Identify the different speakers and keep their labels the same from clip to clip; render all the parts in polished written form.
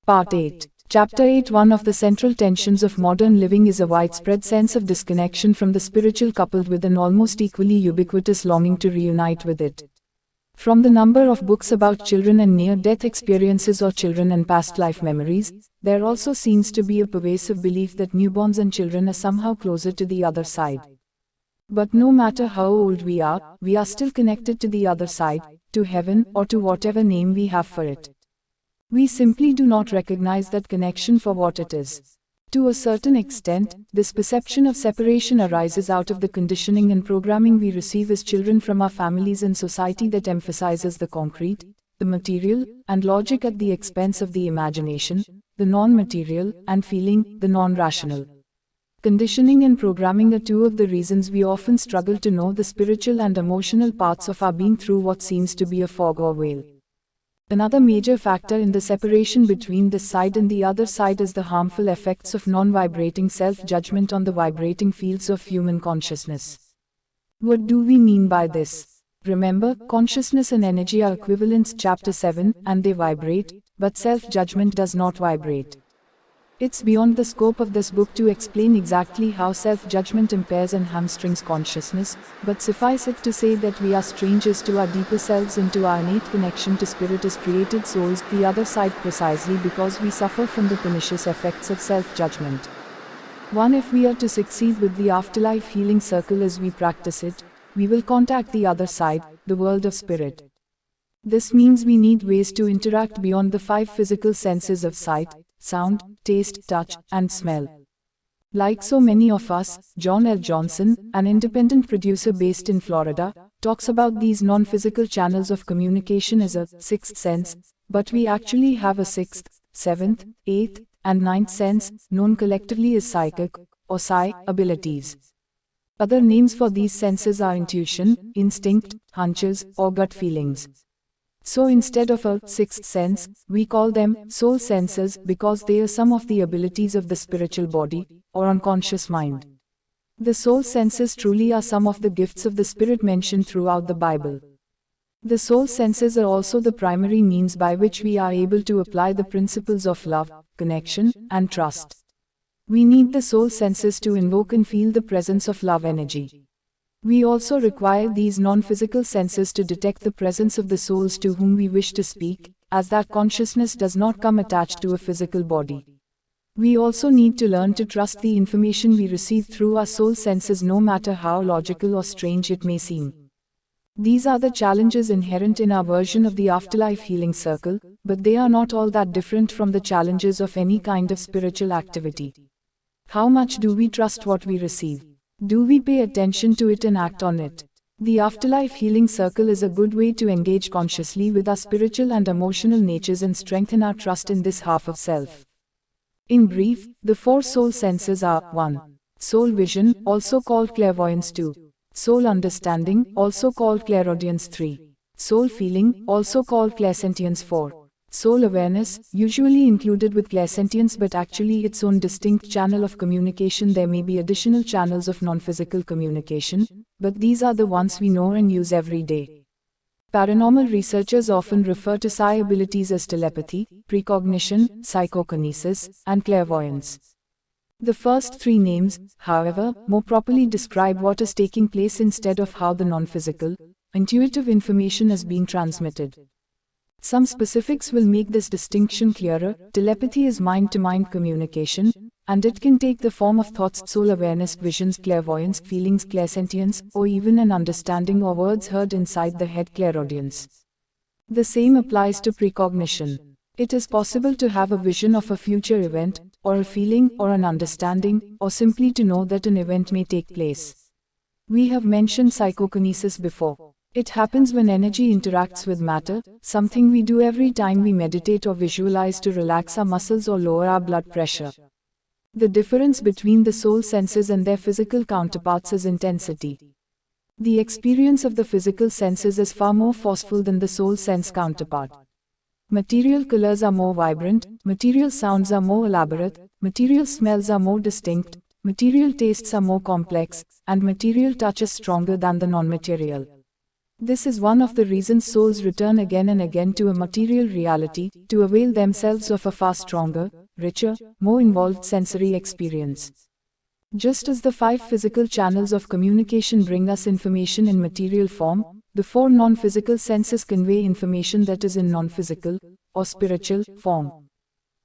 Speaker 1: Part 8. Chapter 8. One of the central tensions of modern living is a widespread sense of disconnection from the spiritual, coupled with an almost equally ubiquitous longing to reunite with it. From the number of books about children and near-death experiences or children and past life memories, there also seems to be a pervasive belief that newborns and children are somehow closer to the other side. But no matter how old we are still connected to the other side, to heaven, or to whatever name we have for it. We simply do not recognize that connection for what it is. To a certain extent, this perception of separation arises out of the conditioning and programming we receive as children from our families and society that emphasizes the concrete, the material, and logic at the expense of the imagination, the non-material, and feeling, the non-rational. Conditioning and programming are two of the reasons we often struggle to know the spiritual and emotional parts of our being through what seems to be a fog or veil. Another major factor in the separation between this side and the other side is the harmful effects of non-vibrating self-judgment on the vibrating fields of human consciousness. What do we mean by this? Remember, consciousness and energy are equivalents, chapter 7, and they vibrate, but self-judgment does not vibrate. It's beyond the scope of this book to explain exactly how self-judgment impairs and hamstrings consciousness, but suffice it to say that we are strangers to our deeper selves and to our innate connection to spirit as created souls, the other side, precisely because we suffer from the pernicious effects of self-judgment. 1. If we are to succeed with the afterlife healing circle as we practice it, we will contact the other side, the world of spirit. This means we need ways to interact beyond the 5 physical senses of sight, sound, taste, touch, and smell. Like so many of us, John L. Johnson, an independent producer based in Florida, talks about these non-physical channels of communication as a 6th sense, but we actually have a 6th, 7th, 8th, and 9th sense, known collectively as psychic, or psi, abilities. Other names for these senses are intuition, instinct, hunches, or gut feelings. So instead of a 6th sense, we call them soul senses because they are some of the abilities of the spiritual body, or unconscious mind. The soul senses truly are some of the gifts of the spirit mentioned throughout the Bible. The soul senses are also the primary means by which we are able to apply the principles of love, connection, and trust. We need the soul senses to invoke and feel the presence of love energy. We also require these non-physical senses to detect the presence of the souls to whom we wish to speak, as that consciousness does not come attached to a physical body. We also need to learn to trust the information we receive through our soul senses, no matter how logical or strange it may seem. These are the challenges inherent in our version of the afterlife healing circle, but they are not all that different from the challenges of any kind of spiritual activity. How much do we trust what we receive? Do we pay attention to it and act on it? The afterlife healing circle is a good way to engage consciously with our spiritual and emotional natures and strengthen our trust in this half of self. In brief, the 4 soul senses are 1. Soul vision, also called clairvoyance. 2. Soul understanding, also called clairaudience. 3. Soul feeling, also called clairsentience. 4. Soul awareness, usually included with clairsentience but actually its own distinct channel of communication. There may be additional channels of non-physical communication, but these are the ones we know and use every day. Paranormal researchers often refer to psi abilities as telepathy, precognition, psychokinesis, and clairvoyance. The first 3 names, however, more properly describe what is taking place instead of how the non-physical, intuitive information is being transmitted. Some specifics will make this distinction clearer. Telepathy is mind-to-mind communication, and it can take the form of thoughts, soul awareness, visions, clairvoyance, feelings, clairsentience, or even an understanding or words heard inside the head, clairaudience. The same applies to precognition. It is possible to have a vision of a future event, or a feeling, or an understanding, or simply to know that an event may take place. We have mentioned psychokinesis before. It happens when energy interacts with matter, something we do every time we meditate or visualize to relax our muscles or lower our blood pressure. The difference between the soul senses and their physical counterparts is intensity. The experience of the physical senses is far more forceful than the soul sense counterpart. Material colors are more vibrant, material sounds are more elaborate, material smells are more distinct, material tastes are more complex, and material touch is stronger than the non-material. This is one of the reasons souls return again and again to a material reality, to avail themselves of a far stronger, richer, more involved sensory experience. Just as the 5 physical channels of communication bring us information in material form, the 4 non-physical senses convey information that is in non-physical, or spiritual, form.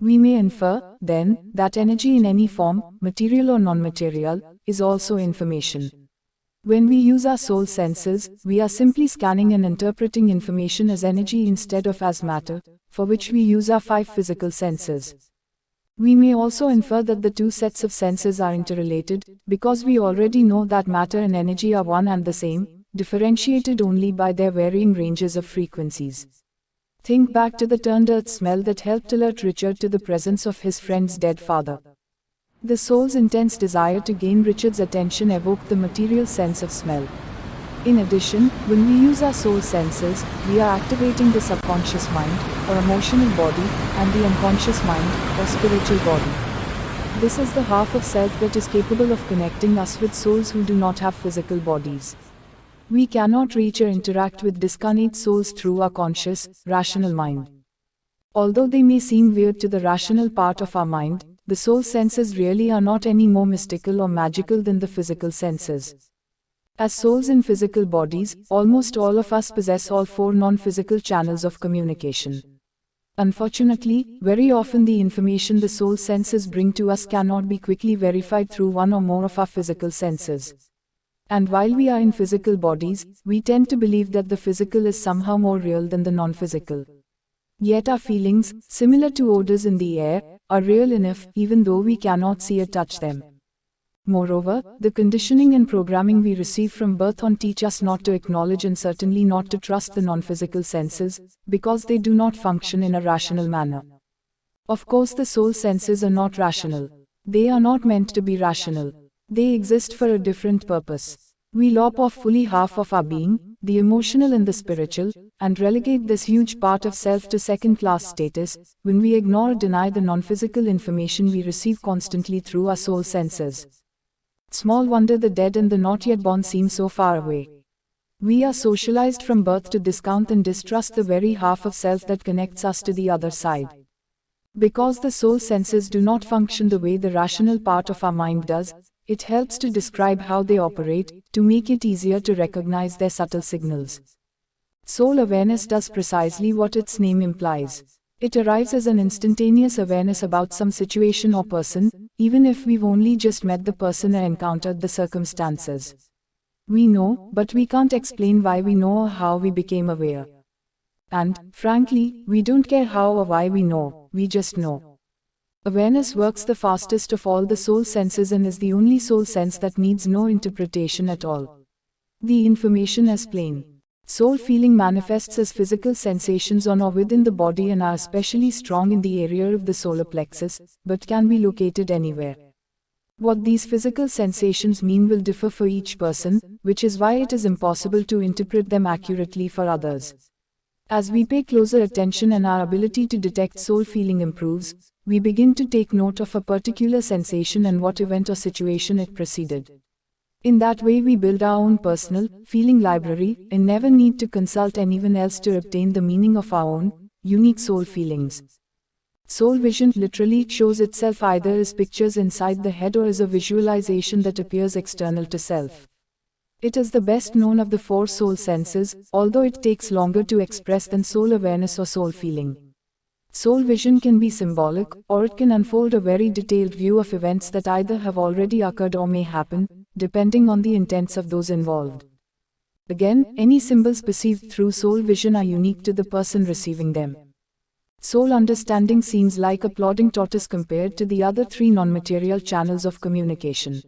Speaker 1: We may infer, then, that energy in any form, material or non-material, is also information. When we use our soul senses, we are simply scanning and interpreting information as energy instead of as matter, for which we use our 5 physical senses. We may also infer that the 2 sets of senses are interrelated, because we already know that matter and energy are one and the same, differentiated only by their varying ranges of frequencies. Think back to the turned earth smell that helped alert Richard to the presence of his friend's dead father. The soul's intense desire to gain Richard's attention evoked the material sense of smell. In addition, when we use our soul senses, we are activating the subconscious mind, or emotional body, and the unconscious mind, or spiritual body. This is the half of self that is capable of connecting us with souls who do not have physical bodies. We cannot reach or interact with discarnate souls through our conscious, rational mind. Although they may seem weird to the rational part of our mind, the soul senses really are not any more mystical or magical than the physical senses. As souls in physical bodies, almost all of us possess all 4 non-physical channels of communication. Unfortunately, very often the information the soul senses bring to us cannot be quickly verified through one or more of our physical senses. And while we are in physical bodies, we tend to believe that the physical is somehow more real than the non-physical. Yet our feelings, similar to odors in the air, are real enough, even though we cannot see or touch them. Moreover, the conditioning and programming we receive from birth on teach us not to acknowledge and certainly not to trust the non-physical senses, because they do not function in a rational manner. Of course, the soul senses are not rational. They are not meant to be rational. They exist for a different purpose. We lop off fully half of our being, the emotional and the spiritual, and relegate this huge part of self to second-class status, when we ignore or deny the non-physical information we receive constantly through our soul senses. Small wonder the dead and the not yet born seem so far away. We are socialized from birth to discount and distrust the very half of self that connects us to the other side. Because the soul senses do not function the way the rational part of our mind does, it helps to describe how they operate, to make it easier to recognize their subtle signals. Soul awareness does precisely what its name implies. It arrives as an instantaneous awareness about some situation or person, even if we've only just met the person or encountered the circumstances. We know, but we can't explain why we know or how we became aware. And, frankly, we don't care how or why we know, we just know. Awareness works the fastest of all the soul senses and is the only soul sense that needs no interpretation at all. The information is plain. Soul feeling manifests as physical sensations on or within the body and are especially strong in the area of the solar plexus, but can be located anywhere. What these physical sensations mean will differ for each person, which is why it is impossible to interpret them accurately for others. As we pay closer attention and our ability to detect soul feeling improves, we begin to take note of a particular sensation and what event or situation it preceded. In that way we build our own personal, feeling library, and never need to consult anyone else to obtain the meaning of our own, unique soul feelings. Soul vision literally shows itself either as pictures inside the head or as a visualization that appears external to self. It is the best known of the 4 soul senses, although it takes longer to express than soul awareness or soul feeling. Soul vision can be symbolic, or it can unfold a very detailed view of events that either have already occurred or may happen, depending on the intents of those involved. Again, any symbols perceived through soul vision are unique to the person receiving them. Soul understanding seems like a plodding tortoise compared to the other 3 non-material channels of communication.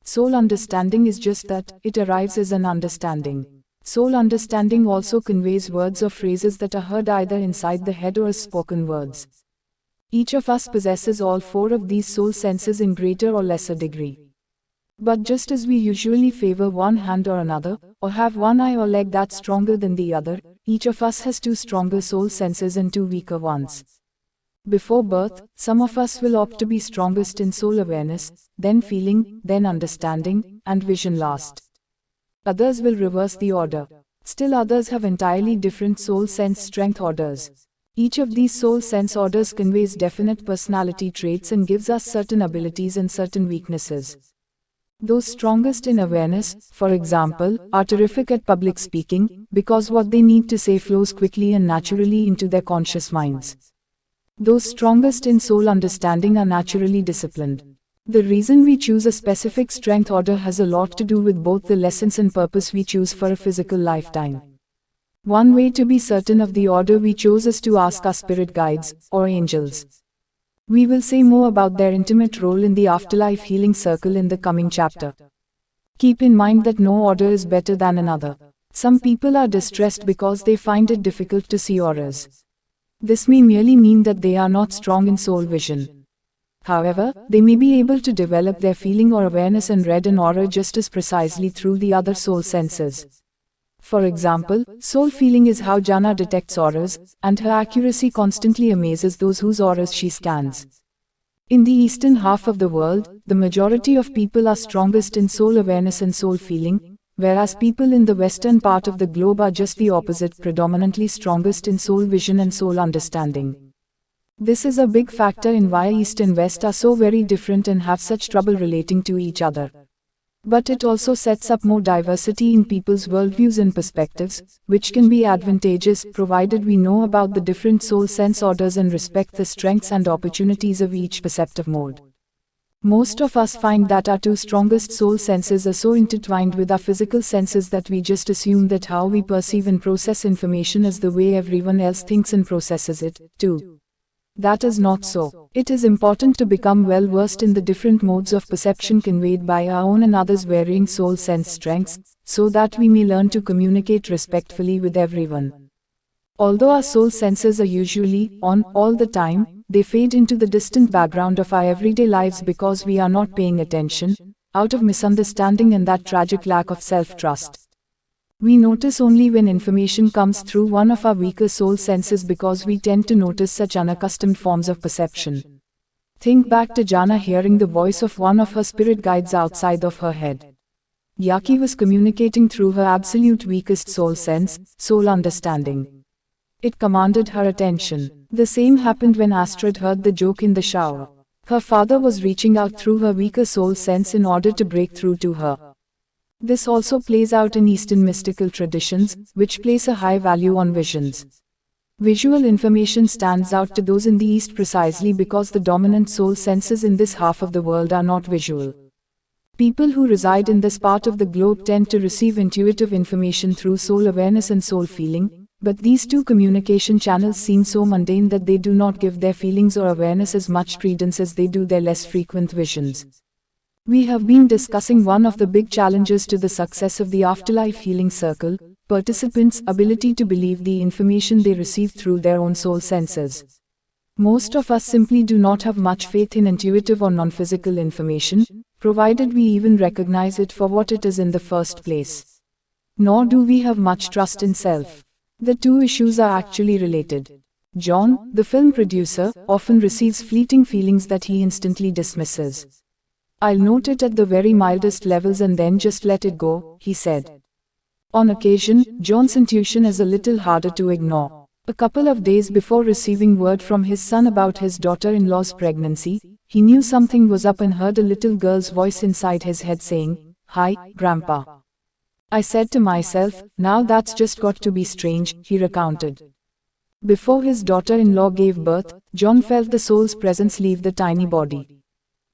Speaker 1: Soul understanding is just that, it arrives as an understanding. Soul understanding also conveys words or phrases that are heard either inside the head or as spoken words. Each of us possesses all 4 of these soul senses in greater or lesser degree. But just as we usually favor one hand or another, or have one eye or leg that's stronger than the other, each of us has 2 stronger soul senses and 2 weaker ones. Before birth, some of us will opt to be strongest in soul awareness, then feeling, then understanding, and vision last. Others will reverse the order. Still others have entirely different soul sense strength orders. Each of these soul sense orders conveys definite personality traits and gives us certain abilities and certain weaknesses. Those strongest in awareness, for example, are terrific at public speaking, because what they need to say flows quickly and naturally into their conscious minds. Those strongest in soul understanding are naturally disciplined. The reason we choose a specific strength order has a lot to do with both the lessons and purpose we choose for a physical lifetime. One way to be certain of the order we chose is to ask our spirit guides, or angels. We will say more about their intimate role in the afterlife healing circle in the coming chapter. Keep in mind that no order is better than another. Some people are distressed because they find it difficult to see auras. This may merely mean that they are not strong in soul vision. However, they may be able to develop their feeling or awareness and read an aura just as precisely through the other soul senses. For example, soul feeling is how Jana detects auras, and her accuracy constantly amazes those whose auras she scans. In the eastern half of the world, the majority of people are strongest in soul awareness and soul feeling, whereas people in the western part of the globe are just the opposite, predominantly strongest in soul vision and soul understanding. This is a big factor in why East and West are so very different and have such trouble relating to each other. But it also sets up more diversity in people's worldviews and perspectives, which can be advantageous provided we know about the different soul sense orders and respect the strengths and opportunities of each perceptive mode. Most of us find that our two strongest soul senses are so intertwined with our physical senses that we just assume that how we perceive and process information is the way everyone else thinks and processes it, too. That is not so. It is important to become well versed in the different modes of perception conveyed by our own and others' varying soul sense strengths, so that we may learn to communicate respectfully with everyone. Although our soul senses are usually on all the time, they fade into the distant background of our everyday lives because we are not paying attention, out of misunderstanding and that tragic lack of self-trust. We notice only when information comes through one of our weaker soul senses because we tend to notice such unaccustomed forms of perception. Think back to Jana hearing the voice of one of her spirit guides outside of her head. Yaki was communicating through her absolute weakest soul sense, soul understanding. It commanded her attention. The same happened when Astrid heard the joke in the shower. Her father was reaching out through her weaker soul sense in order to break through to her. This also plays out in Eastern mystical traditions, which place a high value on visions. Visual information stands out to those in the East precisely because the dominant soul senses in this half of the world are not visual. People who reside in this part of the globe tend to receive intuitive information through soul awareness and soul feeling, but these two communication channels seem so mundane that they do not give their feelings or awareness as much credence as they do their less frequent visions. We have been discussing one of the big challenges to the success of the Afterlife Healing Circle, participants' ability to believe the information they receive through their own soul senses. Most of us simply do not have much faith in intuitive or non-physical information, provided we even recognize it for what it is in the first place. Nor do we have much trust in self. The two issues are actually related. John, the film producer, often receives fleeting feelings that he instantly dismisses. "I'll note it at the very mildest levels and then just let it go," he said. On occasion, John's intuition is a little harder to ignore. A couple of days before receiving word from his son about his daughter-in-law's pregnancy, he knew something was up and heard a little girl's voice inside his head saying, "Hi, Grandpa." "I said to myself, now that's just got to be strange," he recounted. Before his daughter-in-law gave birth, John felt the soul's presence leave the tiny body.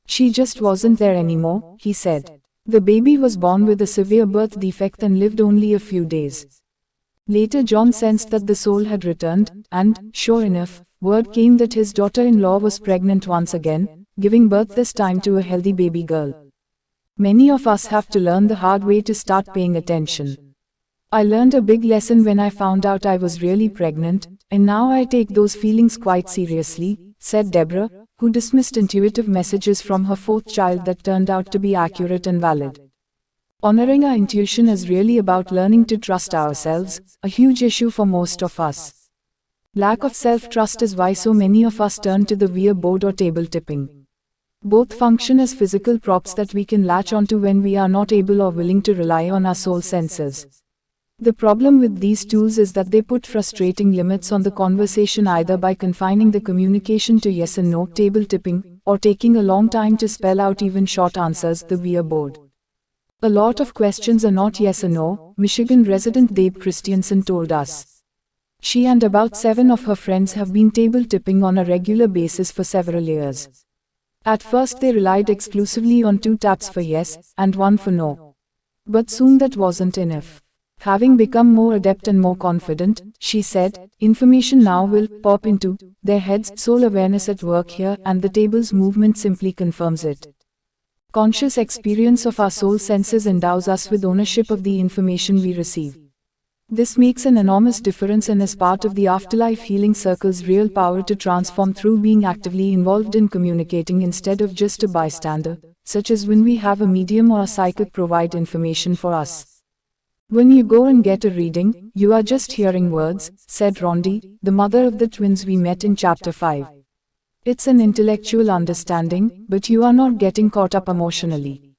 Speaker 1: "She just wasn't there anymore," he said. The baby was born with a severe birth defect and lived only a few days. Later John sensed that the soul had returned, and, sure enough, word came that his daughter-in-law was pregnant once again, giving birth this time to a healthy baby girl. Many of us have to learn the hard way to start paying attention. I learned a big lesson when I found out I was really pregnant, and now I take those feelings quite seriously, said Deborah, who dismissed intuitive messages from her fourth child that turned out to be accurate and valid. Honoring our intuition is really about learning to trust ourselves, a huge issue for most of us. Lack of self-trust is why so many of us turn to the weir board or table tipping. Both function as physical props that we can latch onto when we are not able or willing to rely on our soul senses. The problem with these tools is that they put frustrating limits on the conversation, either by confining the communication to yes and no, table tipping, or taking a long time to spell out even short answers. We are bored. A lot of questions are not yes or no, Michigan resident Deb Christiansen told us. She and about 7 of her friends have been table tipping on a regular basis for several years. At first they relied exclusively on 2 taps for yes, and 1 for no. But soon that wasn't enough. Having become more adept and more confident, she said, information now will pop into their heads, soul awareness at work here, and the table's movement simply confirms it. Conscious experience of our soul senses endows us with ownership of the information we receive. This makes an enormous difference and is part of the Afterlife Healing Circle's real power to transform through being actively involved in communicating instead of just a bystander, such as when we have a medium or a psychic provide information for us. When you go and get a reading, you are just hearing words, said Rondi, the mother of the twins we met in Chapter 5. It's an intellectual understanding, but you are not getting caught up emotionally.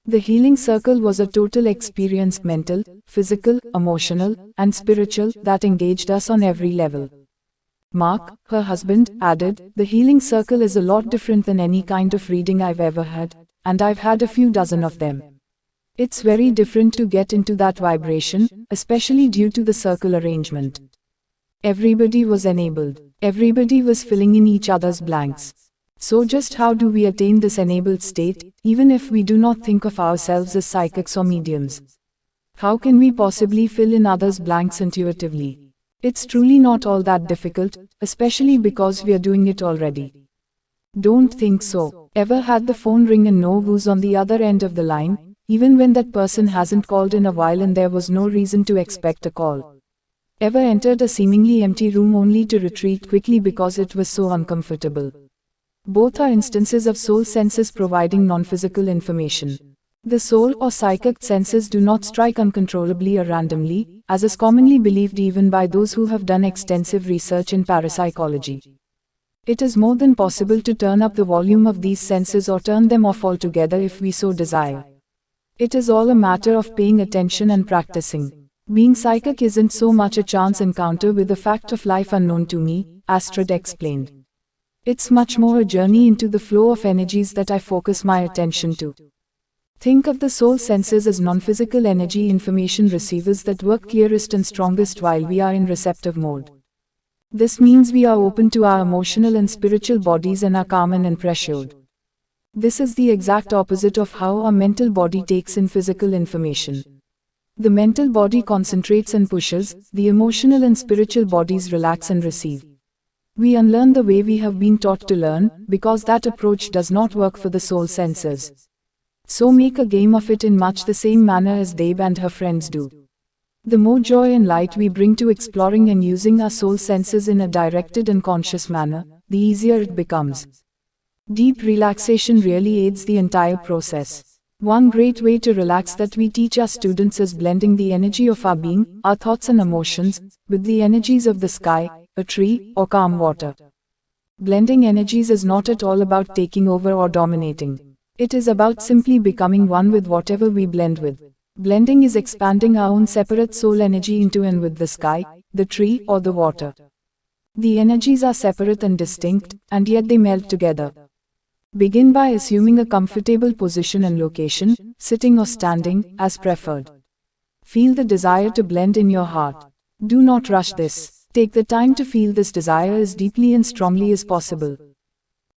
Speaker 1: The healing circle was a total experience, mental, physical, emotional, and spiritual, that engaged us on every level. Mark, her husband, added, the healing circle is a lot different than any kind of reading I've ever had, and I've had a few dozen of them. It's very different to get into that vibration, especially due to the circle arrangement. Everybody was enabled. Everybody was filling in each other's blanks. So just how do we attain this enabled state, even if we do not think of ourselves as psychics or mediums? How can we possibly fill in others' blanks intuitively? It's truly not all that difficult, especially because we are doing it already. Don't think so. Ever had the phone ring and know who's on the other end of the line, even when that person hasn't called in a while and there was no reason to expect a call? Ever entered a seemingly empty room only to retreat quickly because it was so uncomfortable? Both are instances of soul senses providing non-physical information. The soul or psychic senses do not strike uncontrollably or randomly, as is commonly believed even by those who have done extensive research in parapsychology. It is more than possible to turn up the volume of these senses or turn them off altogether if we so desire. It is all a matter of paying attention and practicing. Being psychic isn't so much a chance encounter with a fact of life unknown to me, Astrid explained. It's much more a journey into the flow of energies that I focus my attention to. Think of the soul senses as non-physical energy information receivers that work clearest and strongest while we are in receptive mode. This means we are open to our emotional and spiritual bodies and are calm and unpressured. This is the exact opposite of how our mental body takes in physical information. The mental body concentrates and pushes, the emotional and spiritual bodies relax and receive. We unlearn the way we have been taught to learn, because that approach does not work for the soul senses. So make a game of it in much the same manner as Deb and her friends do. The more joy and light we bring to exploring and using our soul senses in a directed and conscious manner, the easier it becomes. Deep relaxation really aids the entire process. One great way to relax that we teach our students is blending the energy of our being, our thoughts and emotions, with the energies of the sky, a tree, or calm water. Blending energies is not at all about taking over or dominating. It is about simply becoming one with whatever we blend with. Blending is expanding our own separate soul energy into and with the sky, the tree, or the water. The energies are separate and distinct, and yet they meld together. Begin by assuming a comfortable position and location, sitting or standing, as preferred. Feel the desire to blend in your heart. Do not rush this. Take the time to feel this desire as deeply and strongly as possible.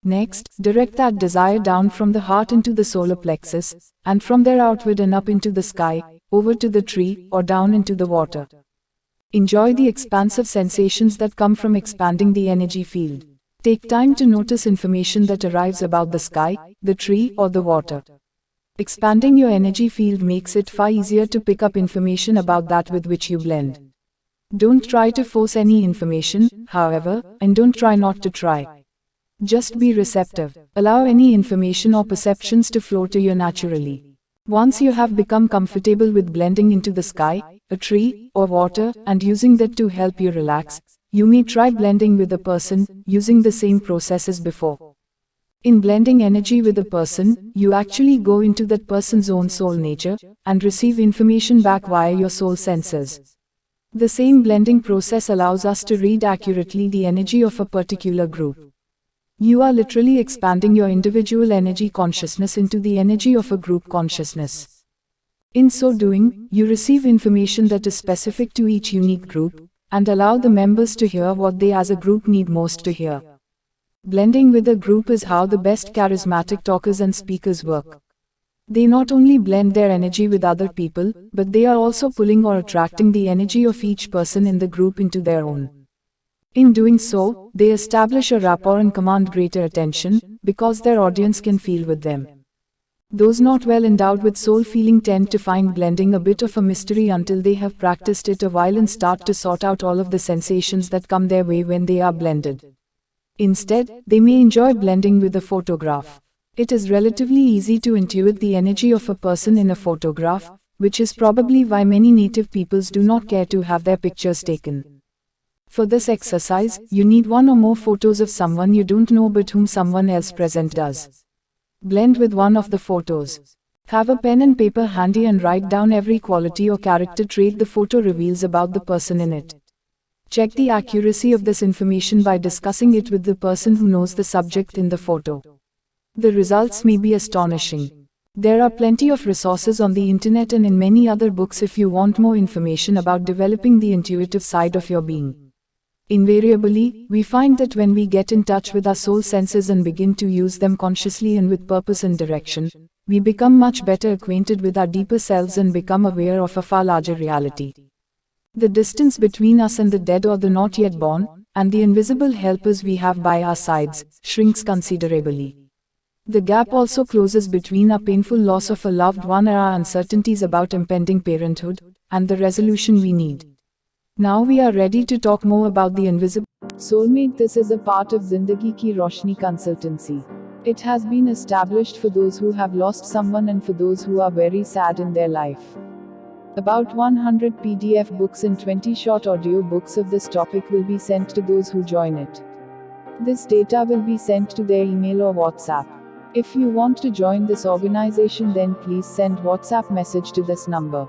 Speaker 1: Next, direct that desire down from the heart into the solar plexus, and from there outward and up into the sky, over to the tree, or down into the water. Enjoy the expansive sensations that come from expanding the energy field. Take time to notice information that arrives about the sky, the tree, or the water. Expanding your energy field makes it far easier to pick up information about that with which you blend. Don't try to force any information, however, and don't try not to try. Just be receptive. Allow any information or perceptions to flow to you naturally. Once you have become comfortable with blending into the sky, a tree, or water, and using that to help you relax, you may try blending with a person, using the same process as before. In blending energy with a person, you actually go into that person's own soul nature, and receive information back via your soul senses. The same blending process allows us to read accurately the energy of a particular group. You are literally expanding your individual energy consciousness into the energy of a group consciousness. In so doing, you receive information that is specific to each unique group, and allow the members to hear what they as a group need most to hear. Blending with a group is how the best charismatic talkers and speakers work. They not only blend their energy with other people, but they are also pulling or attracting the energy of each person in the group into their own. In doing so, they establish a rapport and command greater attention, because their audience can feel with them. Those not well endowed with soul feeling tend to find blending a bit of a mystery until they have practiced it a while and start to sort out all of the sensations that come their way when they are blended. Instead, they may enjoy blending with a photograph. It is relatively easy to intuit the energy of a person in a photograph, which is probably why many native peoples do not care to have their pictures taken. For this exercise, you need one or more photos of someone you don't know but whom someone else present does. Blend with one of the photos. Have a pen and paper handy and write down every quality or character trait the photo reveals about the person in it. Check the accuracy of this information by discussing it with the person who knows the subject in the photo. The results may be astonishing. There are plenty of resources on the internet and in many other books if you want more information about developing the intuitive side of your being. Invariably, we find that when we get in touch with our soul senses and begin to use them consciously and with purpose and direction, we become much better acquainted with our deeper selves and become aware of a far larger reality. The distance between us and the dead or the not yet born, and the invisible helpers we have by our sides, shrinks considerably. The gap also closes between our painful loss of a loved one or our uncertainties about impending parenthood, and the resolution we need. Now we are ready to talk more about the invisible soulmate. This is a part of Zindagi Ki Roshni consultancy. It has been established for those who have lost someone and for those who are very sad in their life. About 100 PDF books and 20 short audio books of this topic will be sent to those who join it. This data will be sent to their email or WhatsApp. If you want to join this organization, then please send WhatsApp message to this number.